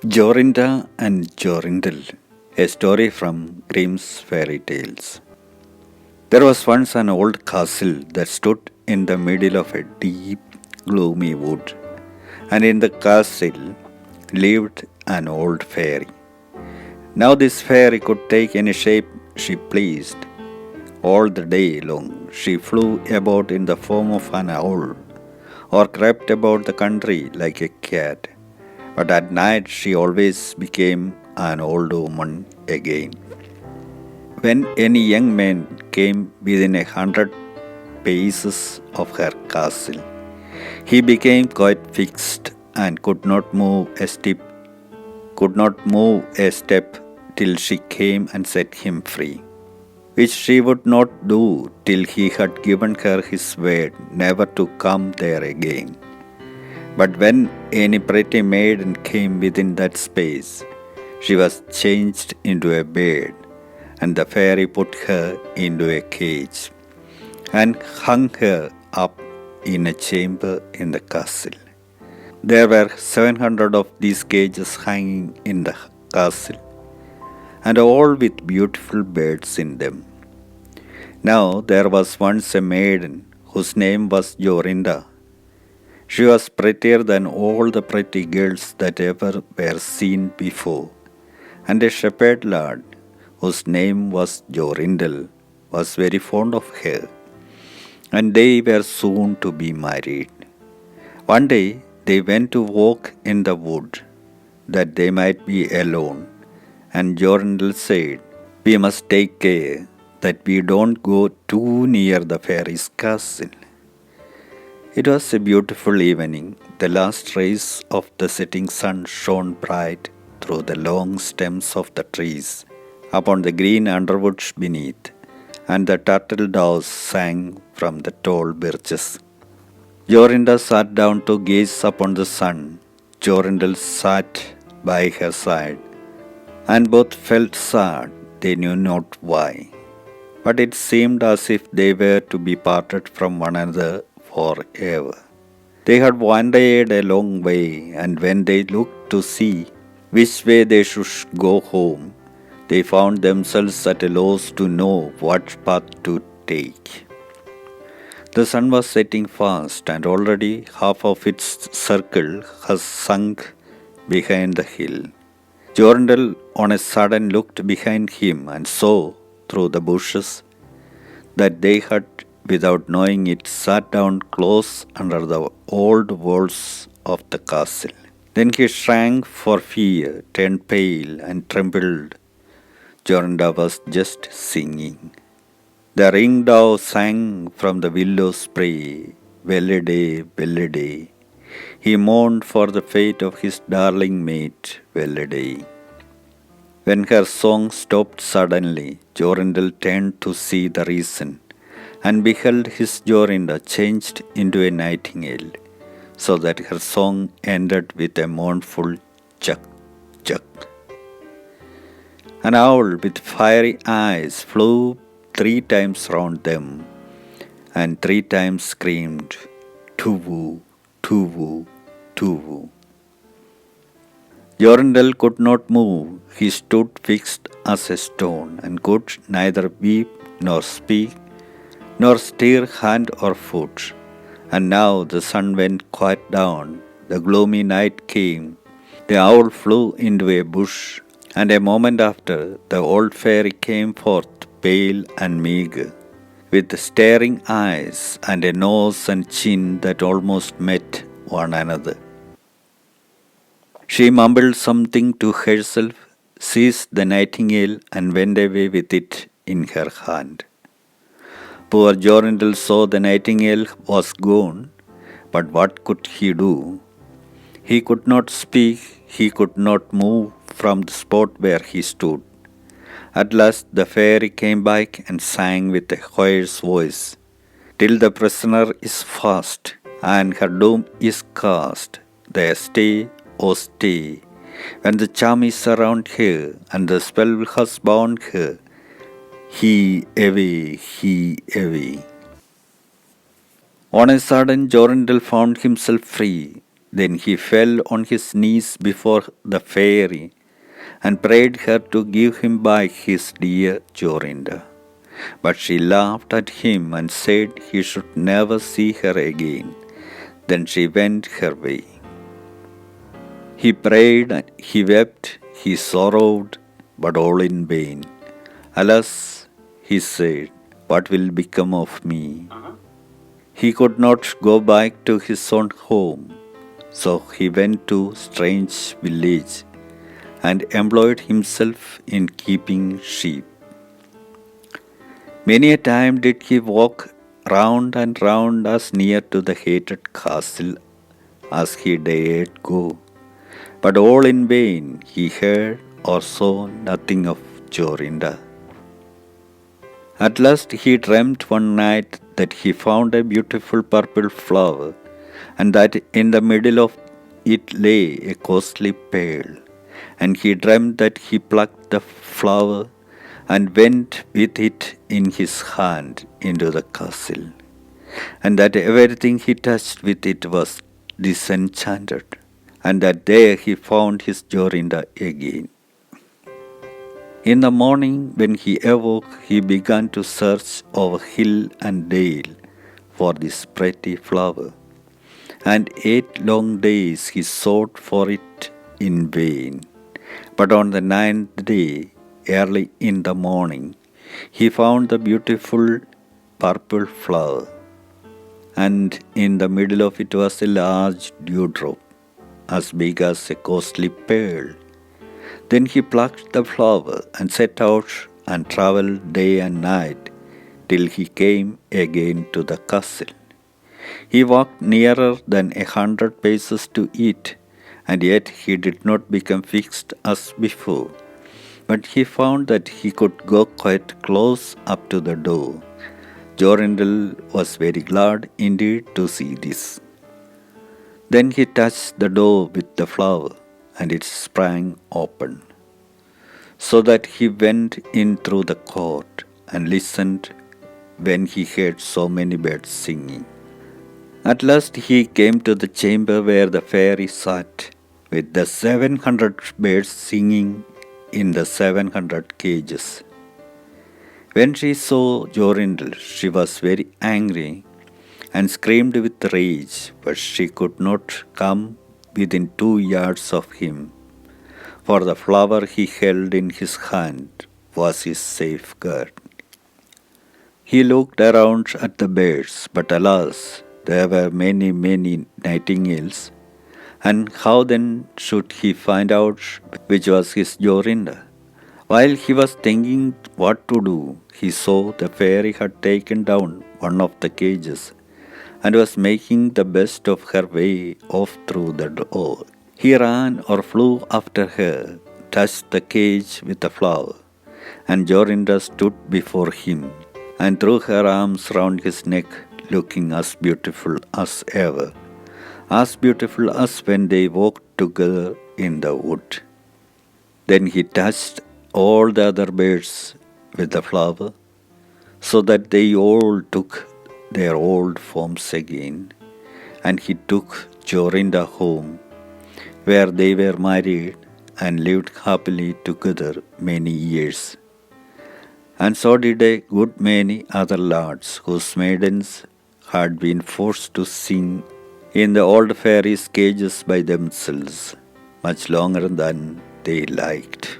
Jorinda and Jorindel, a story from Grimm's fairy tales. There was once an old castle that stood in the middle of a deep, gloomy wood, and in the castle lived an old fairy. Now, this fairy could take any shape she pleased. All the day long, she flew about in the form of an owl, or crept about the country like a cat. But at night she always became an old woman again. When any young man came within 100 paces of her castle, he became quite fixed and could not move a step till she came and set him free, which she would not do till he had given her his word never to come there again. But when any pretty maiden came within that space, she was changed into a bird, and the fairy put her into a cage, and hung her up in a chamber in the castle. There were 700 of these cages hanging in the castle, and all with beautiful birds in them. Now there was once a maiden whose name was Jorinda. She was prettier than all the pretty girls that ever were seen before, and a shepherd lad, whose name was Jorindel, was very fond of her, and they were soon to be married. One day they went to walk in the wood, that they might be alone, and Jorindel said, "We must take care that we don't go too near the fairy's castle." It was a beautiful evening. The last rays of the setting sun shone bright through the long stems of the trees upon the green underwood beneath, and the turtle doves sang from the tall birches. Jorinda sat down to gaze upon the sun. Jorindel sat by her side, and both felt sad, they knew not why. But it seemed as if they were to be parted from one another forever. They had wandered a long way, and when they looked to see which way they should go home, they found themselves at a loss to know what path to take. The sun was setting fast, and already half of its circle has sunk behind the hill. Jorindel on a sudden looked behind him and saw through the bushes that they had, without knowing it, sat down close under the old walls of the castle. Then he shrank for fear, turned pale, and trembled. Jorinda was just singing. The ringdove sang from the willow spray, Well-a-day, well-a-day. He mourned for the fate of his darling mate, Well-a-day. When her song stopped suddenly, Jorindel turned to see the reason, and beheld his Jorinda changed into a nightingale, so that her song ended with a mournful chuck, chuck. An owl with fiery eyes flew 3 times round them, and 3 times screamed, "Tuvu, tuvu, tuvu." Jorindel could not move. He stood fixed as a stone, and could neither weep nor speak, nor stir hand or foot. And now the sun went quite down, the gloomy night came, the owl flew into a bush, and a moment after the old fairy came forth pale and meagre, with staring eyes and a nose and chin that almost met one another. She mumbled something to herself, seized the nightingale, and went away with it in her hand. Poor Jorindel saw the nightingale was gone, but what could he do? He could not speak, he could not move from the spot where he stood. At last the fairy came back and sang with a hoarse voice, "Till the prisoner is fast, and her doom is cast, there stay, oh stay, when the charm is around her, and the spell has bound her, he away." On a sudden Jorindel found himself free. Then he fell on his knees before the fairy and prayed her to give him back his dear Jorinda. But she laughed at him and said he should never see her again. Then she went her way. He prayed, he wept, he sorrowed, but all in vain. Alas, he said, what will become of me? He could not go back to his own home, so he went to strange village and employed himself in keeping sheep. Many a time did he walk round and round as near to the hated castle as he dared go, but all in vain. He heard or saw nothing of Jorinda. At last he dreamt one night that he found a beautiful purple flower, and that in the middle of it lay a costly pearl. And he dreamt that he plucked the flower and went with it in his hand into the castle, and that everything he touched with it was disenchanted, and that there he found his Jorinda again. In the morning, when he awoke, he began to search over hill and dale for this pretty flower, and 8 long days he sought for it in vain. But on the 9th day, early in the morning, he found the beautiful purple flower, and in the middle of it was a large dewdrop, as big as a costly pearl. Then he plucked the flower and set out and travelled day and night till he came again to the castle. He walked nearer than 100 paces to it, and yet he did not become fixed as before. But he found that he could go quite close up to the door. Jorindel was very glad indeed to see this. Then he touched the door with the flower, and it sprang open, so that he went in through the court and listened when he heard so many birds singing. At last he came to the chamber where the fairy sat, with the 700 birds singing in the 700 cages. When she saw Jorindel, she was very angry and screamed with rage, but she could not come within 2 yards of him, for the flower he held in his hand was his safeguard. He looked around at the birds, but alas, there were many, many nightingales, and how then should he find out which was his Jorinda? While he was thinking what to do, he saw the fairy had taken down one of the cages and was making the best of her way off through the door. He ran or flew after her, touched the cage with the flower, and Jorinda stood before him and threw her arms round his neck, looking as beautiful as ever, as beautiful as when they walked together in the wood. Then he touched all the other birds with the flower, so that they all took their old forms again, and he took Jorinda home, where they were married and lived happily together many years. And so did a good many other lords whose maidens had been forced to sing in the old fairies' cages by themselves much longer than they liked.